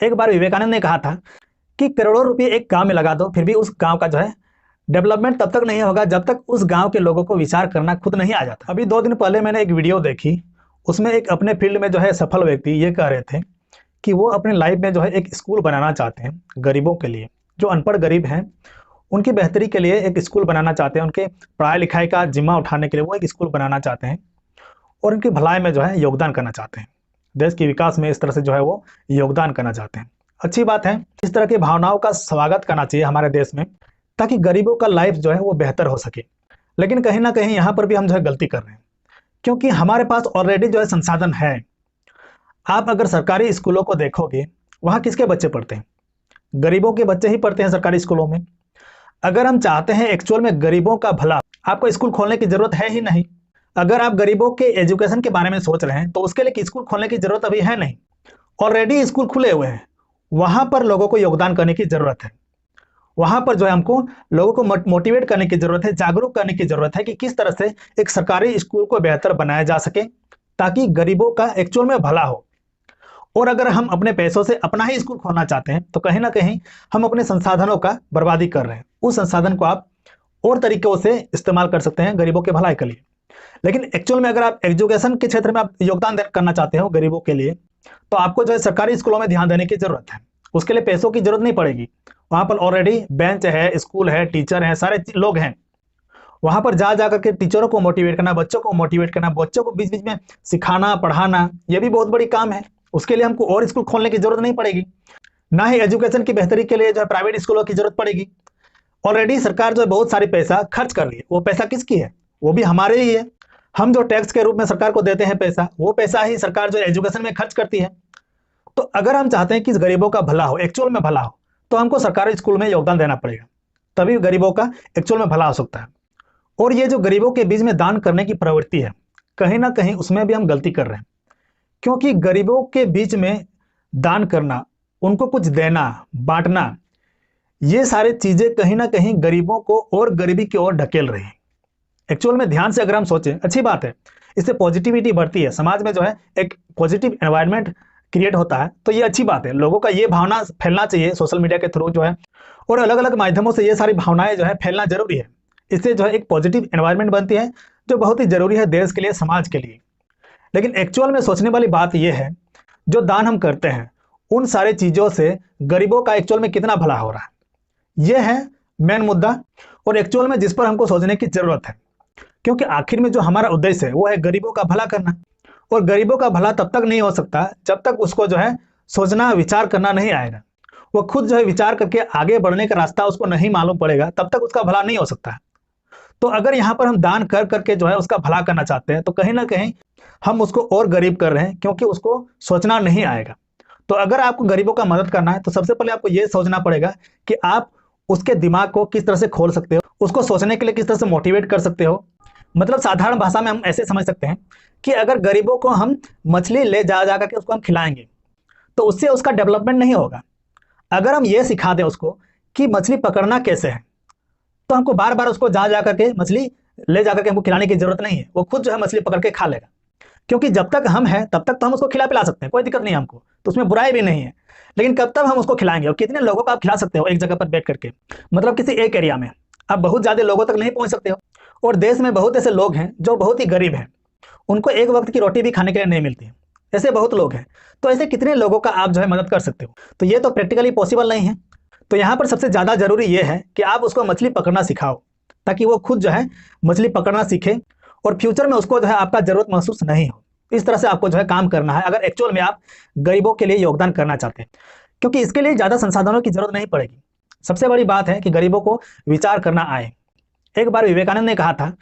एक बार विवेकानंद ने कहा था कि करोड़ों रुपए एक गांव में लगा दो, फिर भी उस गांव का जो है डेवलपमेंट तब तक नहीं होगा जब तक उस गांव के लोगों को विचार करना खुद नहीं आ जाता। अभी 2 दिन पहले मैंने एक वीडियो देखी, उसमें एक अपने फील्ड में जो है सफल व्यक्ति ये कह रहे थे कि वो अपने लाइफ में जो है एक स्कूल बनाना चाहते हैं गरीबों के लिए, जो अनपढ़ गरीब हैं उनकी बेहतरी के लिए एक स्कूल बनाना चाहते हैं, उनके पढ़ाई लिखाई का जिम्मा उठाने के लिए वो एक स्कूल बनाना चाहते हैं और उनकी भलाई में जो है योगदान करना चाहते हैं, देश के विकास में इस तरह से जो है वो योगदान करना चाहते हैं। अच्छी बात है, इस तरह की भावनाओं का स्वागत करना चाहिए हमारे देश में, ताकि गरीबों का लाइफ जो है वो बेहतर हो सके। लेकिन कहीं ना कहीं यहाँ पर भी हम जो है गलती कर रहे हैं, क्योंकि हमारे पास ऑलरेडी जो है संसाधन है। आप अगर सरकारी स्कूलों को देखोगे, वहाँ किसके बच्चे पढ़ते हैं? गरीबों के बच्चे ही पढ़ते हैं सरकारी स्कूलों में। अगर हम चाहते हैं एक्चुअल में गरीबों का भला, आपको स्कूल खोलने की जरूरत है ही नहीं। अगर आप गरीबों के एजुकेशन के बारे में सोच रहे हैं तो उसके लिए स्कूल खोलने की जरूरत अभी है नहीं, ऑलरेडी स्कूल खुले हुए हैं। वहां पर लोगों को योगदान करने की जरूरत है, वहां पर जो है हमको लोगों को मोटिवेट करने की जरूरत है, जागरूक करने की जरूरत है कि किस तरह से एक सरकारी स्कूल को बेहतर बनाया जा सके ताकि गरीबों का एक्चुअल में भला हो। और अगर हम अपने पैसों से अपना ही स्कूल खोलना चाहते हैं तो कहीं ना कहीं हम अपने संसाधनों का बर्बादी कर रहे हैं। उस संसाधन को आप और तरीकों से इस्तेमाल कर सकते हैं गरीबों के भलाई के लिए। लेकिन एक्चुअल में अगर आप एजुकेशन के क्षेत्र में आप योगदान करना चाहते हो गरीबों के लिए, तो आपको जो है सरकारी स्कूलों में ध्यान देने की जरूरत है। उसके लिए पैसों की जरूरत नहीं पड़ेगी, वहां पर ऑलरेडी बेंच है, स्कूल है, टीचर हैं, सारे लोग हैं। वहां पर जा जाकर के टीचरों को मोटिवेट करना, बच्चों को मोटिवेट करना, बच्चों को बीच बीच में सिखाना पढ़ाना, ये भी बहुत बड़ी काम है। उसके लिए हमको और स्कूल खोलने की जरूरत नहीं पड़ेगी, ना ही एजुकेशन की बेहतरी के लिए जो है प्राइवेट स्कूलों की जरूरत पड़ेगी। ऑलरेडी सरकार जो है बहुत सारी पैसा खर्च कर रही है। वो पैसा किसकी है? वो भी हमारे ही है। हम जो टैक्स के रूप में सरकार को देते हैं पैसा, वो पैसा ही सरकार जो एजुकेशन में खर्च करती है। तो अगर हम चाहते हैं कि गरीबों का भला हो, एक्चुअल में भला हो, तो हमको सरकारी स्कूल में योगदान देना पड़ेगा, तभी गरीबों का एक्चुअल में भला हो सकता है। और ये जो गरीबों के बीच में दान करने की प्रवृत्ति है, कहीं ना कहीं उसमें भी हम गलती कर रहे हैं, क्योंकि गरीबों के बीच में दान करना, उनको कुछ देना, बांटना, ये सारी चीजें कहीं ना कहीं गरीबों को और गरीबी की ओर ढकेल रही है। एक्चुअल में ध्यान से अगर हम सोचें, अच्छी बात है, इससे पॉजिटिविटी बढ़ती है, समाज में जो है एक पॉजिटिव एनवायरनमेंट क्रिएट होता है, तो ये अच्छी बात है। लोगों का ये भावना फैलना चाहिए सोशल मीडिया के थ्रू जो है, और अलग अलग माध्यमों से ये सारी भावनाएं जो है फैलना जरूरी है। इससे जो है एक पॉजिटिव एनवायरनमेंट बनती है, जो बहुत ही जरूरी है देश के लिए, समाज के लिए। लेकिन एक्चुअल में सोचने वाली बात यह है, जो दान हम करते हैं उन सारी चीजों से गरीबों का एक्चुअल में कितना भला हो रहा है, यह है मेन मुद्दा, और एक्चुअल में जिस पर हमको सोचने की जरूरत है। क्योंकि आखिर में जो हमारा उद्देश्य है वो है गरीबों का भला करना, और गरीबों का भला तब तक नहीं हो सकता जब तक उसको जो है सोचना, विचार करना नहीं आएगा। वो खुद जो है विचार करके आगे बढ़ने का रास्ता उसको नहीं मालूम पड़ेगा, तब तक उसका भला नहीं हो सकता है। तो अगर यहाँ पर हम दान कर करके जो है उसका भला करना चाहते हैं, तो कहीं ना कहीं हम उसको और गरीब कर रहे हैं, क्योंकि उसको सोचना नहीं आएगा। तो अगर आपको गरीबों का मदद करना है तो सबसे पहले आपको यह सोचना पड़ेगा कि आप उसके दिमाग को किस तरह से खोल सकते हो, उसको सोचने के लिए किस तरह से मोटिवेट कर सकते हो। मतलब साधारण भाषा में हम ऐसे समझ सकते हैं कि अगर गरीबों को हम मछली ले जा जा करके उसको हम खिलाएंगे तो उससे उसका डेवलपमेंट नहीं होगा। अगर हम ये सिखा दें उसको कि मछली पकड़ना कैसे है, तो हमको बार बार उसको जा जा करके मछली ले जा करके हमको खिलाने की जरूरत नहीं है, वो खुद जो है मछली पकड़ के खा लेगा। क्योंकि जब तक हम हैं तब तक तो हम उसको खिला पिला सकते हैं, कोई दिक्कत नहीं है हमको, तो उसमें बुराई भी नहीं है। लेकिन कब तक हम उसको खिलाएंगे, और कितने लोगों को आप खिला सकते हो एक जगह पर बैठ करके? मतलब किसी एक एरिया में आप बहुत ज्यादा लोगों तक नहीं पहुंच सकते हो, और देश में बहुत ऐसे लोग हैं जो बहुत ही गरीब हैं, उनको एक वक्त की रोटी भी खाने के लिए नहीं मिलती है। ऐसे बहुत लोग हैं, तो ऐसे कितने लोगों का आप जो है मदद कर सकते हो? तो ये तो प्रैक्टिकली पॉसिबल नहीं है। तो यहाँ पर सबसे ज्यादा जरूरी ये है कि आप उसको मछली पकड़ना सिखाओ, ताकि वो खुद जो है मछली पकड़ना सीखे, और फ्यूचर में उसको जो है आपका जरूरत महसूस नहीं हो। इस तरह से आपको जो है काम करना है, अगर एक्चुअल में आप गरीबों के लिए योगदान करना चाहते हैं, क्योंकि इसके लिए ज्यादा संसाधनों की जरूरत नहीं पड़ेगी। सबसे बड़ी बात है कि गरीबों को विचार करना आए। एक बार विवेकानंद ने कहा था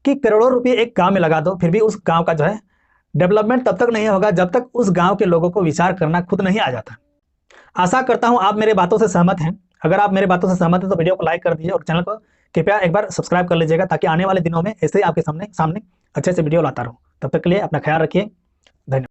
कि करोड़ों रुपए एक गांव में लगा दो, फिर भी उस गांव का जो है डेवलपमेंट तब तक नहीं होगा जब तक उस गांव के लोगों को विचार करना खुद नहीं आ जाता। आशा करता हूं आप मेरे बातों से सहमत हैं। अगर आप मेरे बातों से सहमत हैं तो वीडियो को लाइक कर दीजिए, और चैनल को कृपया एक बार सब्सक्राइब कर लीजिएगा, ताकि आने वाले दिनों में ऐसे ही आपके सामने अच्छे से वीडियो लाता रहूं। तब तक के लिए अपना ख्याल रखिए।